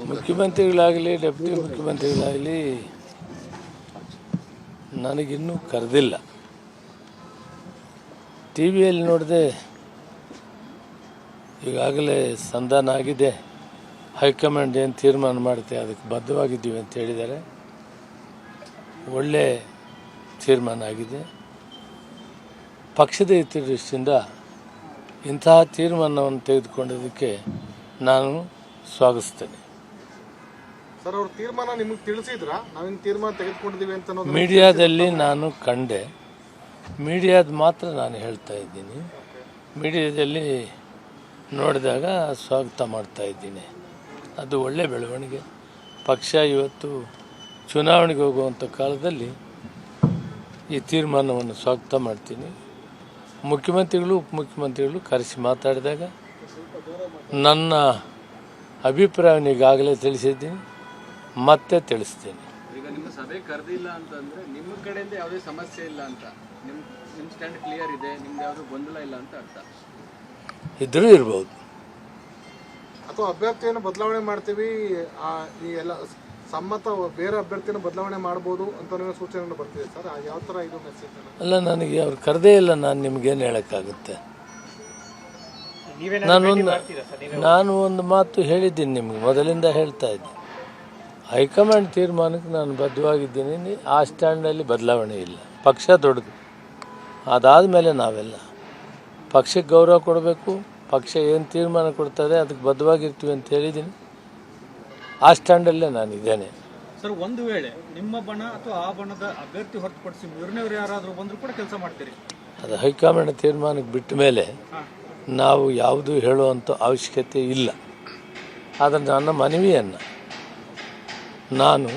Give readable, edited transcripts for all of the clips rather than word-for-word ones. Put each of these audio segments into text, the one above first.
ಮುಖ್ಯಮಂತ್ರಿಗಳಾಗಲಿ deputy ಮುಖ್ಯಮಂತ್ರಿಗಳಾಗಲಿ ನನಗಿನ್ನೂ ಕರೆದಿಲ್ಲ. ಟಿ ವಿಯಲ್ಲಿ ನೋಡಿದೆ, ಈಗಾಗಲೇ ಸಂಧಾನ ಆಗಿದೆ, ಹೈಕಮಾಂಡ್ ಏನು ತೀರ್ಮಾನ ಮಾಡುತ್ತೆ ಅದಕ್ಕೆ ಬದ್ಧವಾಗಿದ್ದೀವಿ ಅಂತ ಹೇಳಿದ್ದಾರೆ. ಒಳ್ಳೆ ತೀರ್ಮಾನ ಆಗಿದೆ. ಪಕ್ಷದ ಹಿತದೃಷ್ಟಿಯಿಂದ ಇಂತಹ ತೀರ್ಮಾನವನ್ನು ತೆಗೆದುಕೊಂಡಿದ್ದಕ್ಕೆ ನಾನು ಸ್ವಾಗತಿಸ್ತೇನೆ. ಸರ್, ಅವ್ರ ತೀರ್ಮಾನ ನಿಮಗೆ ತಿಳಿಸಿದ್ರಾ? ನಾವೇನು ತೀರ್ಮಾನ ತೆಗೆದುಕೊಂಡಿದ್ದೀವಿ ಅಂತ ಮೀಡಿಯಾದಲ್ಲಿ ನಾನು ಕಂಡೆ. ಮೀಡಿಯಾದ ಮಾತ್ರ ನಾನು ಹೇಳ್ತಾ ಇದ್ದೀನಿ. ಮೀಡಿಯಾದಲ್ಲಿ ನೋಡಿದಾಗ ಸ್ವಾಗತ ಮಾಡ್ತಾ ಇದ್ದೀನಿ. ಅದು ಒಳ್ಳೆ ಬೆಳವಣಿಗೆ. ಪಕ್ಷ ಇವತ್ತು ಚುನಾವಣೆಗೆ ಹೋಗುವಂಥ ಕಾಲದಲ್ಲಿ ಈ ತೀರ್ಮಾನವನ್ನು ಸ್ವಾಗತ ಮಾಡ್ತೀನಿ. ಮುಖ್ಯಮಂತ್ರಿಗಳು ಉಪಮುಖ್ಯಮಂತ್ರಿಗಳು ಕರೆಸಿ ಮಾತಾಡಿದಾಗ ನನ್ನ ಅಭಿಪ್ರಾಯವನ್ನು ಈಗಾಗಲೇ ತಿಳಿಸಿದ್ದೀನಿ, ಮತ್ತೆ ತಿಳಿಸ್ತೀನಿ. ಈಗ ನಿಮ್ಮ ಸಭೆ ಕರೆದಿಲ್ಲ ಅಂತಂದ್ರೆ ನಿಮ್ಮ ಕಡೆಯಿಂದ ಯಾವುದೇ ಸಮಸ್ಯೆ ಇಲ್ಲ ಅಂತ, ನಿಮ್ಮ ಸ್ಟ್ಯಾಂಡ್ ಕ್ಲಿಯರ್ ಇದೆ, ನಿಮ್ದು ಯಾವುದೂ ಗೊಂದಲ ಇಲ್ಲ ಅಂತ ಅರ್ಥ. ಇದ್ರೂ ಇರ್ಬೋದು. ಅಥವಾ ಅಭ್ಯರ್ಥಿಯನ್ನು ಬದಲಾವಣೆ ಮಾಡ್ತೀವಿ, ಈ ಎಲ್ಲ ಸಮ್ಮತ ಬೇರೆ ಅಭ್ಯರ್ಥಿಯನ್ನು ಬದಲಾವಣೆ ಮಾಡ್ಬೋದು ಅಂತ ಸೂಚನೆ ಬರ್ತಿದೆ ಸರ್. ಯಾವ ಥರ ಇದು ಮೆಸೇಜ್? ಅಲ್ಲ, ನನಗೆ ಅವ್ರು ಕರೆದೇ ಇಲ್ಲ, ನಾನು ನಿಮಗೇನು ಹೇಳೋಕ್ಕಾಗುತ್ತೆ? ನಾನು ಒಂದು ಮಾತು ಹೇಳಿದ್ದೀನಿ ನಿಮ್ಗೆ, ಮೊದಲಿಂದ ಹೇಳ್ತಾ ಇದ್ದೀನಿ. ಹೈಕಮಾಂಡ್ ತೀರ್ಮಾನಕ್ಕೆ ನಾನು ಬದ್ಧವಾಗಿದ್ದೀನಿ. ಆ ಸ್ಟ್ಯಾಂಡಲ್ಲಿ ಬದಲಾವಣೆ ಇಲ್ಲ. ಪಕ್ಷ ದೊಡ್ಡದು. ಅದಾದ ಮೇಲೆ ನಾವೆಲ್ಲ ಪಕ್ಷಕ್ಕೆ ಗೌರವ ಕೊಡಬೇಕು. ಪಕ್ಷ ಏನು ತೀರ್ಮಾನ ಕೊಡ್ತದೆ ಅದಕ್ಕೆ ಬದ್ಧವಾಗಿರ್ತೀವಿ ಅಂತ ಹೇಳಿದ್ದೀನಿ. ಆ ಸ್ಟ್ಯಾಂಡಲ್ಲೇ ನಾನಿದ್ದೇನೆ. ಸರ್, ಒಂದು ವೇಳೆ ನಿಮ್ಮ ಬಣ ಅಥವಾ ಆ ಬಣದ ಅಭ್ಯರ್ಥಿ ಹೊರತುಪಡಿಸಿ ಮೂರನೇವರು ಯಾರಾದರೂ ಬಂದರೂ ಕೂಡ ಕೆಲಸ ಮಾಡ್ತೀರಿ? ಅದು ಹೈಕಮಾಂಡ್ ತೀರ್ಮಾನಕ್ಕೆ ಬಿಟ್ಟ ಮೇಲೆ ನಾವು ಯಾವುದೂ ಹೇಳುವಂಥ ಅವಶ್ಯಕತೆ ಇಲ್ಲ. ಆದರೆ ನನ್ನ ಮನವಿಯನ್ನು ನಾನು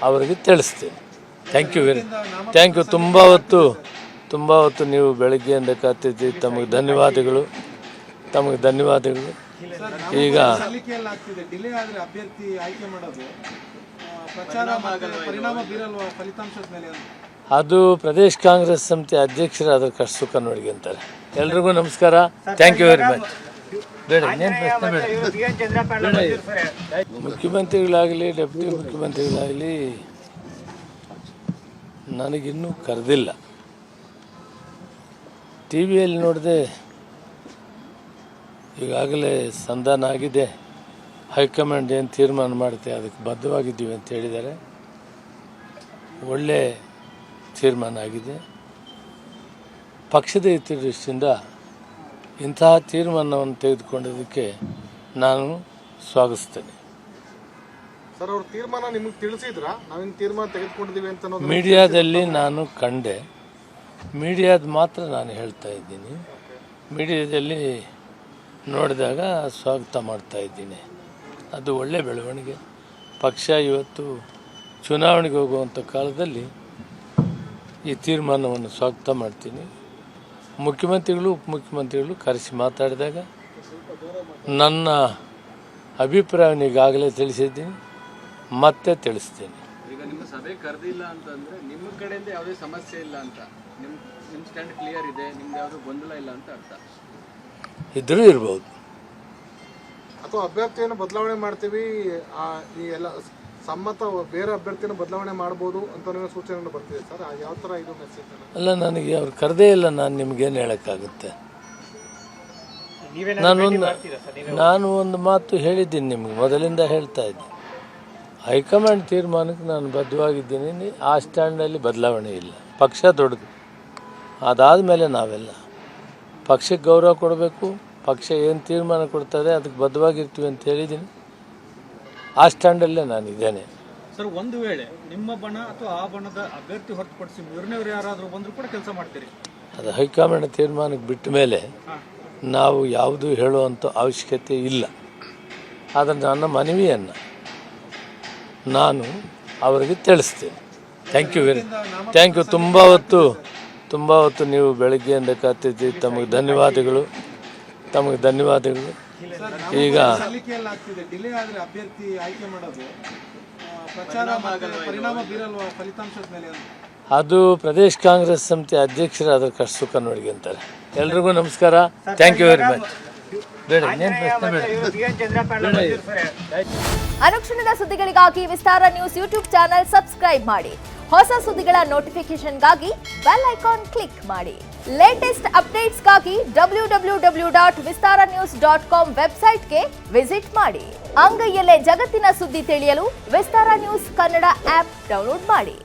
ಅವರಿಗೆ ತಿಳಿಸ್ತೇನೆ. Thank you. ತುಂಬ ಹೊತ್ತು ನೀವು ಬೆಳಗ್ಗೆಯಿಂದ ಕಾತಿದ್ದಿ. ತಮಗೆ ಧನ್ಯವಾದಗಳು. ಈಗ ಅದು ಪ್ರದೇಶ ಕಾಂಗ್ರೆಸ್ ಸಮಿತಿ ಅಧ್ಯಕ್ಷರಾದ ಸುಖ ನೋಡ್ಕೊಂತಾರೆ. ಎಲ್ರಿಗೂ ನಮಸ್ಕಾರ. Thank you very much. ಮುಖ್ಯಮಂತ್ರಿಗಳಾಗಲಿ ಡೆಪ್ಯೂಟಿ ಮುಖ್ಯಮಂತ್ರಿಗಳಾಗಲಿ ನನಗಿನ್ನೂ ಕರೆದಿಲ್ಲ. ಟಿ ವಿಯಲ್ಲಿ ನೋಡಿದೆ, ಈಗಾಗಲೇ ಸಂಧಾನ ಆಗಿದೆ, ಹೈಕಮಾಂಡ್ ಏನು ತೀರ್ಮಾನ ಮಾಡುತ್ತೆ ಅದಕ್ಕೆ ಬದ್ಧವಾಗಿದ್ದೀವಿ ಅಂತ ಹೇಳಿದ್ದಾರೆ. ಒಳ್ಳೆ ತೀರ್ಮಾನ ಆಗಿದೆ. ಪಕ್ಷದ ಹಿತದೃಷ್ಟಿಯಿಂದ ಇಂತಹ ತೀರ್ಮಾನವನ್ನು ತೆಗೆದುಕೊಂಡಿದ್ದಕ್ಕೆ ನಾನು ಸ್ವಾಗತಿಸ್ತೇನೆ. ಸರ್, ಅವ್ರ ತೀರ್ಮಾನ ನಿಮಗೆ ತಿಳಿಸಿದ್ರಾ? ನಾವೇನು ತೀರ್ಮಾನ ತೆಗೆದುಕೊಂಡಿದ್ದೀವಿ ಅಂತ ಮೀಡಿಯಾದಲ್ಲಿ ನಾನು ಕಂಡೆ. ಮೀಡಿಯಾದ ಮಾತ್ರ ನಾನು ಹೇಳ್ತಾ ಇದ್ದೀನಿ. ಮೀಡಿಯಾದಲ್ಲಿ ನೋಡಿದಾಗ ಸ್ವಾಗತ ಮಾಡ್ತಾ ಇದ್ದೀನಿ. ಅದು ಒಳ್ಳೆ ಬೆಳವಣಿಗೆ. ಪಕ್ಷ ಇವತ್ತು ಚುನಾವಣೆಗೆ ಹೋಗುವಂಥ ಕಾಲದಲ್ಲಿ ಈ ತೀರ್ಮಾನವನ್ನು ಸ್ವಾಗತ ಮಾಡ್ತೀನಿ. ಮುಖ್ಯಮಂತ್ರಿಗಳು ಉಪಮುಖ್ಯಮಂತ್ರಿಗಳು ಕರೆಸಿ ಮಾತಾಡಿದಾಗ ನನ್ನ ಅಭಿಪ್ರಾಯವನ್ನು ಈಗಾಗಲೇ ತಿಳಿಸಿದ್ದೀನಿ, ಮತ್ತೆ ತಿಳಿಸ್ತೀನಿ. ಈಗ ನಿಮ್ಮ ಸಭೆ ಕರೆದಿಲ್ಲ ಅಂತಂದ್ರೆ ನಿಮ್ಮ ಕಡೆಯಿಂದ ಯಾವುದೇ ಸಮಸ್ಯೆ ಇಲ್ಲ ಅಂತ, ನಿಮ್ಮ ಸ್ಟ್ಯಾಂಡ್ ಕ್ಲಿಯರ್ ಇದೆ, ನಿಮ್ದು ಯಾವುದೂ ಗೊಂದಲ ಇಲ್ಲ ಅಂತ ಅರ್ಥ. ಇದ್ರೂ ಇರ್ಬೋದು. ಅಥವಾ ಅಭ್ಯರ್ಥಿಯನ್ನು ಬದಲಾವಣೆ ಮಾಡ್ತೀವಿ, ಈ ಎಲ್ಲ ಸಮ್ಮತ ಬೇರೆ ಅಭ್ಯರ್ಥಿಯನ್ನು ಬದಲಾವಣೆ ಮಾಡ್ಬೋದು ಅಂತ ಸೂಚನೆ ಬರ್ತಿದೆ ಸರ್. ಯಾವ ಥರ ಇದು ಮೆಸೇಜ್? ಅಲ್ಲ, ನನಗೆ ಅವ್ರು ಕರೆದೇ ಇಲ್ಲ, ನಾನು ನಿಮಗೇನು ಹೇಳೋಕ್ಕಾಗುತ್ತೆ? ನಾನು ಒಂದು ಮಾತು ಹೇಳಿದ್ದೀನಿ ನಿಮ್ಗೆ, ಮೊದಲಿಂದ ಹೇಳ್ತಾ ಇದ್ದೀನಿ. ಹೈಕಮಾಂಡ್ ತೀರ್ಮಾನಕ್ಕೆ ನಾನು ಬದ್ಧವಾಗಿದ್ದೀನಿ. ಆ ಸ್ಟ್ಯಾಂಡಲ್ಲಿ ಬದಲಾವಣೆ ಇಲ್ಲ. ಪಕ್ಷ ದೊಡ್ಡದು. ಅದಾದ ಮೇಲೆ ನಾವೆಲ್ಲ ಪಕ್ಷಕ್ಕೆ ಗೌರವ ಕೊಡಬೇಕು. ಪಕ್ಷ ಏನು ತೀರ್ಮಾನ ಕೊಡ್ತದೆ ಅದಕ್ಕೆ ಬದ್ಧವಾಗಿರ್ತೀವಿ ಅಂತ ಹೇಳಿದ್ದೀನಿ. ಆ ಸ್ಟ್ಯಾಂಡಲ್ಲೇ ನಾನಿದ್ದೇನೆ. ಸರ್, ಒಂದು ವೇಳೆ ನಿಮ್ಮ ಬಣ ಅಥವಾ ಆ ಬಣದ ಅಭ್ಯರ್ಥಿ ಹೊರತುಪಡಿಸಿ ಮೂರನೇವರು ಯಾರಾದರೂ ಬಂದರೂ ಕೂಡ ಕೆಲಸ ಮಾಡ್ತೀರಿ? ಅದು ಹೈಕಮಾಂಡ್ ತೀರ್ಮಾನಕ್ಕೆ ಬಿಟ್ಟ ಮೇಲೆ ನಾವು ಯಾವುದೂ ಹೇಳುವಂಥ ಅವಶ್ಯಕತೆ ಇಲ್ಲ. ಆದರೆ ನನ್ನ ಮನವಿಯನ್ನು ನಾನು ಅವರಿಗೆ ತಿಳಿಸ್ತೇನೆ. Thank you. ತುಂಬ ಹೊತ್ತು ನೀವು ಬೆಳಗ್ಗೆಯಿಂದ ಕಾತಿದ್ದಿ. ತಮಗೆ ಧನ್ಯವಾದಗಳು. ಈಗ ಅದು ಪ್ರದೇಶ ಕಾಂಗ್ರೆಸ್ ಸಮಿತಿ ಅಧ್ಯಕ್ಷರಾದ ಸುಖ ನೋಡ್ಕೊಂತಾರೆ. ಎಲ್ರಿಗೂ ನಮಸ್ಕಾರ. Thank you very much. ಬೇಡ ಇನ್ನೇನು ಪ್ರಶ್ನೆ ಬೇಡ. ಅನುಕ್ಷಣದ ಸುದ್ದಿಗಳಿಗಾಗಿ Vistara news YouTube channel subscribe ಮಾಡಿ. ಹೊಸ ಸುದ್ದಿಗಳ ನೋಟಿಫಿಕೇಶನ್ಗಾಗಿ ಬೆಲ್ ಐಕಾನ್ ಕ್ಲಿಕ್ ಮಾಡಿ. ಲೇಟೆಸ್ಟ್ ಅಪ್ಡೇಟ್ಸ್ಗಾಗಿ www.vistaranews.com ವೆಬ್ಸೈಟ್ಗೆ ವಿಸಿಟ್ ಮಾಡಿ. ಅಂಗೈಯಲ್ಲೇ ಜಗತ್ತಿನ ಸುದ್ದಿ ತಿಳಿಯಲು Vistara news Kannada app download ಮಾಡಿ.